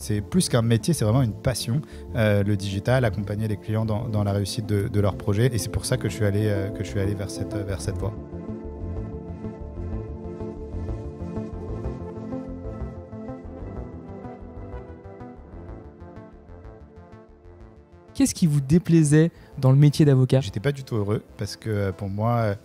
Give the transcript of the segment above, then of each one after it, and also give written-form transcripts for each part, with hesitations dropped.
C'est plus qu'un métier, c'est vraiment une passion, le digital, accompagner les clients dans la réussite de leurs projets. Et c'est pour ça que je suis allé vers cette voie. Qu'est-ce qui vous déplaisait dans le métier d'avocat ? J'étais pas du tout heureux parce que pour moi,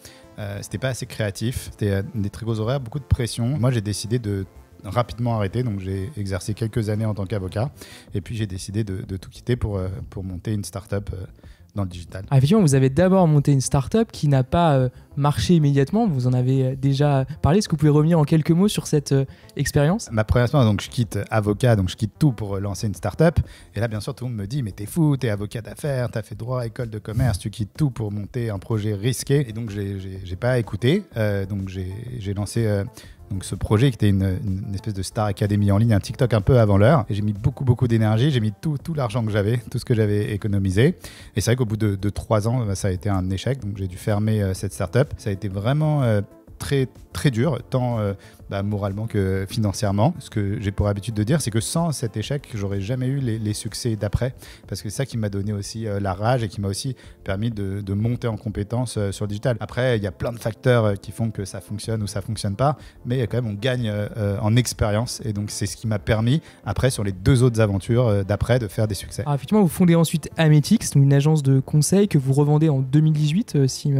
c'était pas assez créatif. C'était des très gros horaires, beaucoup de pression. Moi, j'ai décidé de rapidement arrêter, donc j'ai exercé quelques années en tant qu'avocat et puis j'ai décidé de tout quitter pour monter une start-up dans le digital. Effectivement, vous avez d'abord monté une start-up qui n'a pas marché immédiatement. Vous en avez déjà parlé. Est-ce que vous pouvez revenir en quelques mots sur cette expérience ? Ma première expérience, donc je quitte avocat, donc je quitte tout pour lancer une start-up. Et là, bien sûr, tout le monde me dit, mais t'es fou, t'es avocat d'affaires, t'as fait droit, école de commerce, tu quittes tout pour monter un projet risqué. Et donc, j'ai pas écouté. Donc, j'ai lancé donc ce projet qui était une espèce de Star Academy en ligne, un TikTok un peu avant l'heure. Et j'ai mis beaucoup d'énergie, j'ai mis tout l'argent que j'avais, tout ce que j'avais économisé. Et c'est vrai qu'au bout de 3 ans, ça a été un échec. Donc j'ai dû fermer cette startup. Ça a été vraiment très dur, tant moralement que financièrement. Ce que j'ai pour habitude de dire, c'est que sans cet échec, j'aurais jamais eu les succès d'après, parce que c'est ça qui m'a donné aussi la rage et qui m'a aussi permis de monter en compétence sur le digital. Après, il y a plein de facteurs qui font que ça fonctionne ou ça fonctionne pas, mais quand même on gagne en expérience, et donc c'est ce qui m'a permis après sur les 2 autres aventures d'après de faire des succès. Alors effectivement, vous fondez ensuite Ametix, une agence de conseil que vous revendez en 2018 si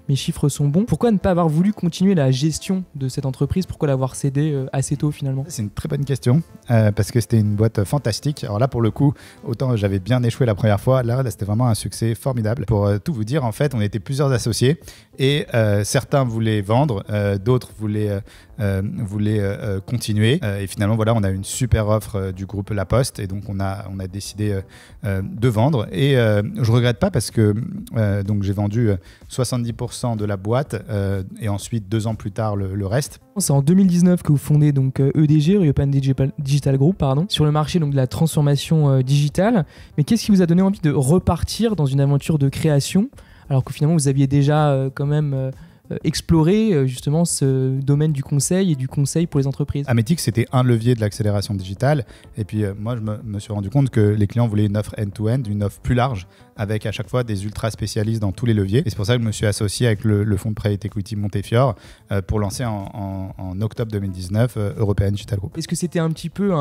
mes chiffres sont bons. Pourquoi ne pas avoir voulu continuer la gestion de cette entreprise ? Pourquoi l'avoir cédé assez tôt finalement ? C'est une très bonne question parce que c'était une boîte fantastique. Alors là, pour le coup, autant j'avais bien échoué la première fois, là c'était vraiment un succès formidable. Pour tout vous dire, en fait, on était plusieurs associés et certains voulaient vendre, d'autres voulaient continuer. Et finalement, voilà, on a une super offre du groupe La Poste et donc on a décidé de vendre. Et je regrette pas parce que donc j'ai vendu 70% de la boîte et ensuite 2 ans plus tard le reste. C'est en 2019 que vous fondez donc EDG, European Digital Group, sur le marché donc de la transformation digitale. Mais qu'est-ce qui vous a donné envie de repartir dans une aventure de création alors que finalement vous aviez déjà quand même explorer justement ce domaine du conseil et du conseil pour les entreprises? Ametix, c'était un levier de l'accélération digitale. Et puis moi, je me suis rendu compte que les clients voulaient une offre end-to-end, une offre plus large, avec à chaque fois des ultra spécialistes dans tous les leviers. Et c'est pour ça que je me suis associé avec le fonds de private equity Montefiore pour lancer en octobre 2019 European Digital Group. Est-ce que c'était un petit peu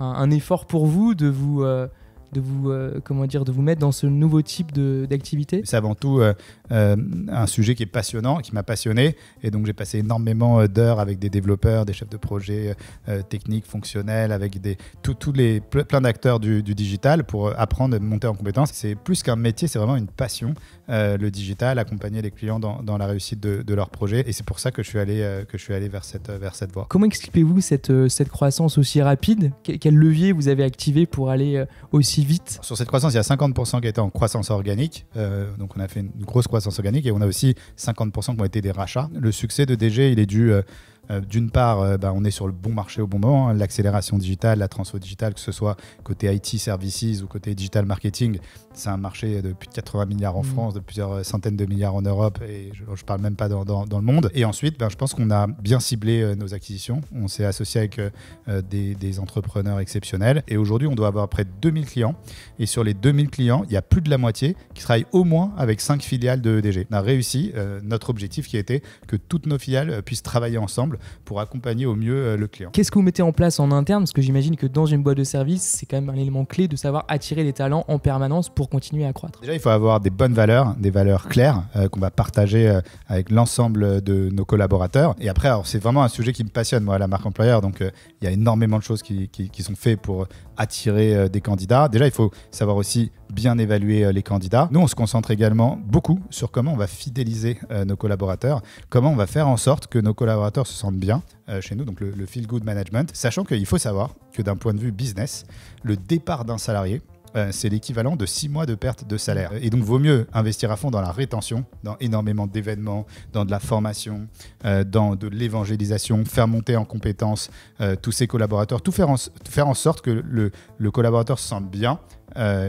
un effort pour vous de vous mettre dans ce nouveau type d'activité? C'est avant tout un sujet qui est passionnant, qui m'a passionné. Et donc, j'ai passé énormément d'heures avec des développeurs, des chefs de projet techniques, fonctionnels, avec plein d'acteurs du digital pour apprendre à monter en compétences. C'est plus qu'un métier, c'est vraiment une passion, le digital, accompagner les clients dans la réussite de leurs projets. Et c'est pour ça que je suis allé vers cette voie. Comment expliquez-vous cette croissance aussi rapide? Quel levier vous avez activé pour aller aussi vite? Sur cette croissance, il y a 50% qui étaient en croissance organique. Donc, on a fait une grosse croissance organique et on a aussi 50% qui ont été des rachats. Le succès de DG, il est dû d'une part, on est sur le bon marché au bon moment, hein, l'accélération digitale, la transfo digitale, que ce soit côté IT services ou côté digital marketing, c'est un marché de plus de 80 milliards en France, de plusieurs centaines de milliards en Europe, et je ne parle même pas dans le monde. Et ensuite, je pense qu'on a bien ciblé nos acquisitions. On s'est associé avec des entrepreneurs exceptionnels, et aujourd'hui, on doit avoir près de 2000 clients. Et sur les 2000 clients, il y a plus de la moitié qui travaillent au moins avec 5 filiales de EDG. On a réussi notre objectif qui était que toutes nos filiales puissent travailler ensemble pour accompagner au mieux le client. Qu'est-ce que vous mettez en place en interne? Parce que j'imagine que dans une boîte de service, c'est quand même un élément clé de savoir attirer les talents en permanence pour continuer à croître. Déjà, il faut avoir des bonnes valeurs, des valeurs claires qu'on va partager avec l'ensemble de nos collaborateurs. Et après, alors, c'est vraiment un sujet qui me passionne, moi, la marque employeur. Donc, il y a énormément de choses qui sont faites pour attirer des candidats. Déjà, il faut savoir aussi bien évaluer les candidats. Nous, on se concentre également beaucoup sur comment on va fidéliser nos collaborateurs, comment on va faire en sorte que nos collaborateurs se sentent bien chez nous, donc le feel good management, sachant qu'il faut savoir que d'un point de vue business, le départ d'un salarié c'est l'équivalent de 6 mois de perte de salaire. Et donc, vaut mieux investir à fond dans la rétention, dans énormément d'événements, dans de la formation, dans de l'évangélisation, faire monter en compétences tous ses collaborateurs, tout faire en sorte que le collaborateur se sente bien.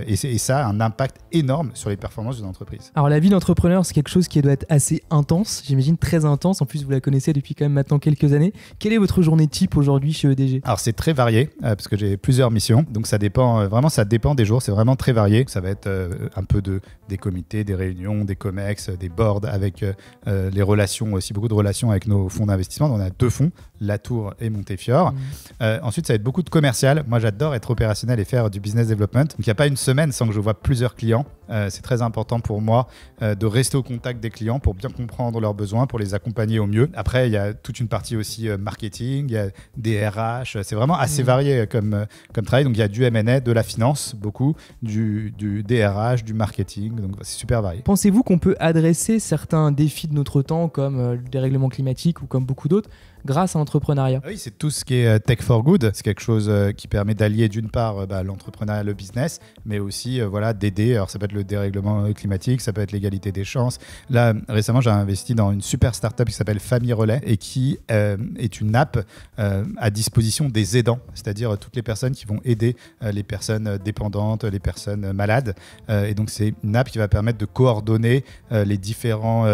Et ça a un impact énorme sur les performances d'une entreprise. Alors la vie d'entrepreneur, c'est quelque chose qui doit être assez intense, j'imagine très intense. En plus, vous la connaissez depuis quand même maintenant quelques années. Quelle est votre journée type aujourd'hui chez EDG? Alors c'est très varié parce que j'ai plusieurs missions, donc ça dépend vraiment, ça dépend des jours. C'est vraiment très varié. Ça va être un peu des comités, des réunions, des comex, des boards avec les relations aussi, beaucoup de relations avec nos fonds d'investissement. On a 2 fonds, Latour et Montefiore. Ensuite, ça va être beaucoup de commercial. Moi, j'adore être opérationnel et faire du business development. Donc, il n'y a pas une semaine sans que je vois plusieurs clients. C'est très important pour moi de rester au contact des clients pour bien comprendre leurs besoins, pour les accompagner au mieux. Après, il y a toute une partie aussi marketing, il y a des RH. C'est vraiment assez varié comme travail. Donc, il y a du M&A, de la finance, beaucoup, du DRH, du marketing. Donc, c'est super varié. Pensez-vous qu'on peut adresser certains défis de notre temps, comme le dérèglement climatique ou comme beaucoup d'autres, grâce à l'entrepreneuriat? Oui, c'est tout ce qui est tech for good. C'est quelque chose qui permet d'allier d'une part l'entrepreneuriat, le business, mais aussi d'aider. Alors ça peut être le dérèglement climatique, ça peut être l'égalité des chances. Là, récemment, j'ai investi dans une super startup qui s'appelle Famille Relais et qui est une app à disposition des aidants, c'est-à-dire toutes les personnes qui vont aider les personnes dépendantes, les personnes malades. Et donc, c'est une app qui va permettre de coordonner les différents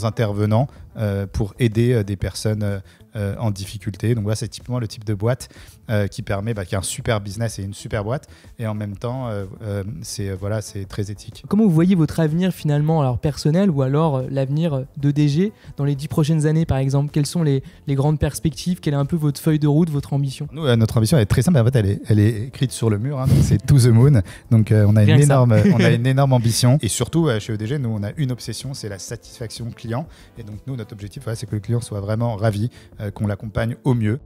intervenants pour aider des personnes en difficulté. Donc voilà, c'est typiquement le type de boîte qui permet, qui a un super business et une super boîte, et en même temps c'est très éthique. Comment vous voyez votre avenir finalement, alors personnel ou alors l'avenir d'EDG dans les 10 prochaines années par exemple? Quelles sont les grandes perspectives? Quelle est un peu votre feuille de route, votre ambition? Nous, notre ambition elle est très simple, en fait elle est écrite sur le mur, donc c'est to the moon, donc on a une énorme ambition, et surtout chez EDG, nous on a une obsession, c'est la satisfaction client, et donc nous notre objectif c'est que le client soit vraiment ravi, qu'on l'accompagne au mieux.